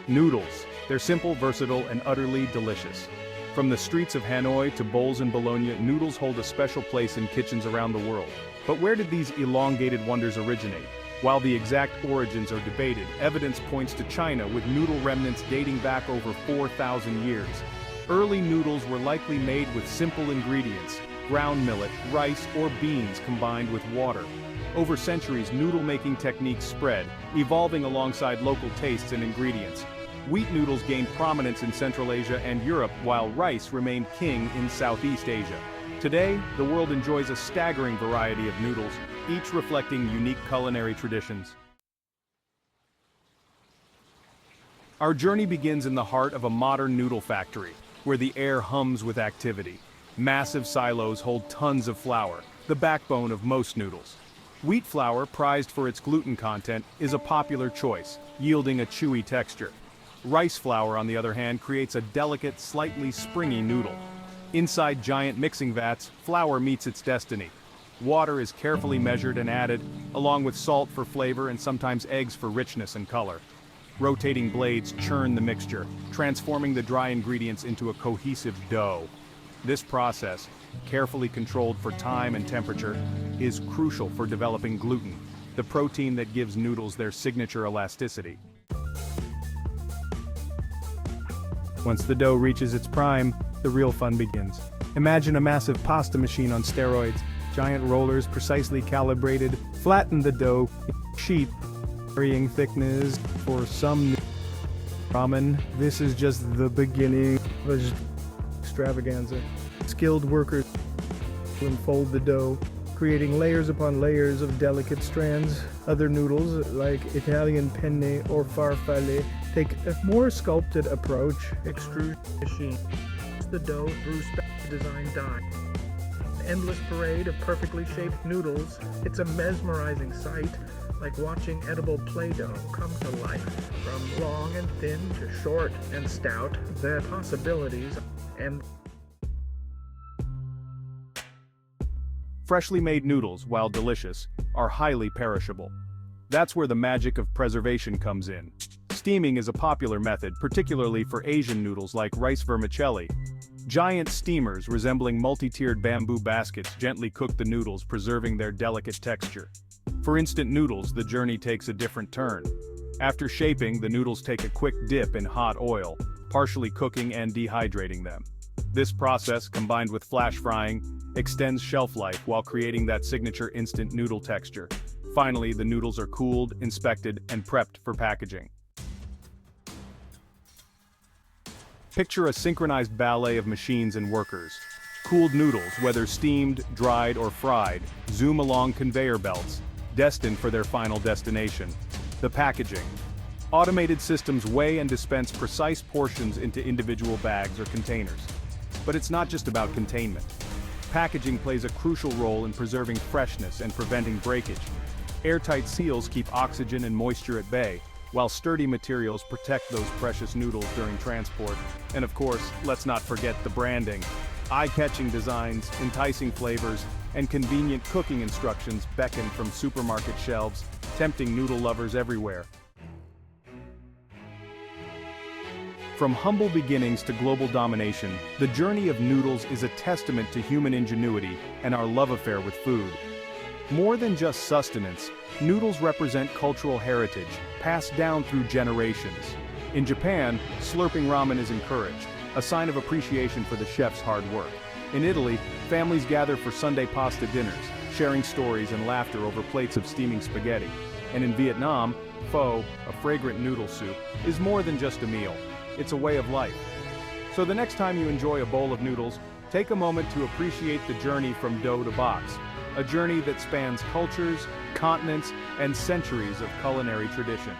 Noodles. They're simple, versatile, and utterly delicious. From the streets of Hanoi to bowls in Bologna, noodles hold a special place in kitchens around the world. But where did these elongated wonders originate? While the exact origins are debated, evidence points to China with noodle remnants dating back over 4,000 years. Early noodles were likely made with simple ingredients: ground millet, rice, or beans combined with water. Over centuries, noodle-making techniques spread, evolving alongside local tastes and ingredients. Wheat noodles gained prominence in Central Asia and Europe, while rice remained king in Southeast Asia. Today, the world enjoys a staggering variety of noodles, each reflecting unique culinary traditions. Our journey begins in the heart of a modern noodle factory, where the air hums with activity. Massive silos hold tons of flour, the backbone of most noodles. Wheat flour, prized for its gluten content, is a popular choice, yielding a chewy texture. Rice flour, on the other hand, creates a delicate, slightly springy noodle. Inside giant mixing vats, flour meets its destiny. Water is carefully measured and added, along with salt for flavor and sometimes eggs for richness and color. Rotating blades churn the mixture, transforming the dry ingredients into a cohesive dough. This process, carefully controlled for time and temperature, is crucial for developing gluten, the protein that gives noodles their signature elasticity. Once the dough reaches its prime, the real fun begins. Imagine a massive pasta machine on steroids. Giant rollers, precisely calibrated, flatten the dough sheet, varying thickness for some ramen. This is just the beginning of extravaganza. Skilled workers unfold the dough, creating layers upon layers of delicate strands. Other noodles, like Italian penne or farfalle, take a more sculpted approach. Extrusion machine the dough through specially designed die. An endless parade of perfectly shaped noodles. It's a mesmerizing sight, like watching edible Play-Doh come to life. From long and thin to short and stout, the possibilities and Freshly made noodles, while delicious, are highly perishable. That's where the magic of preservation comes in. Steaming is a popular method, particularly for Asian noodles like rice vermicelli. Giant steamers resembling multi-tiered bamboo baskets gently cook the noodles, preserving their delicate texture. For instant noodles, the journey takes a different turn. After shaping, the noodles take a quick dip in hot oil, partially cooking and dehydrating them. This process, combined with flash frying, extends shelf life while creating that signature instant noodle texture. Finally, the noodles are cooled, inspected, and prepped for packaging. Picture a synchronized ballet of machines and workers. Cooled noodles, whether steamed, dried, or fried, zoom along conveyor belts, destined for their final destination. The packaging. Automated systems weigh and dispense precise portions into individual bags or containers. But it's not just about containment. Packaging plays a crucial role in preserving freshness and preventing breakage. Airtight seals keep oxygen and moisture at bay, while sturdy materials protect those precious noodles during transport. And of course, let's not forget the branding. Eye-catching designs, enticing flavors, and convenient cooking instructions beckon from supermarket shelves, tempting noodle lovers everywhere. From humble beginnings to global domination, the journey of noodles is a testament to human ingenuity and our love affair with food. More than just sustenance, noodles represent cultural heritage, passed down through generations. In Japan, slurping ramen is encouraged, a sign of appreciation for the chef's hard work. In Italy, families gather for Sunday pasta dinners, sharing stories and laughter over plates of steaming spaghetti. And in Vietnam, pho, a fragrant noodle soup, is more than just a meal. It's a way of life. So the next time you enjoy a bowl of noodles, take a moment to appreciate the journey from dough to box. A journey that spans cultures, continents, and centuries of culinary tradition.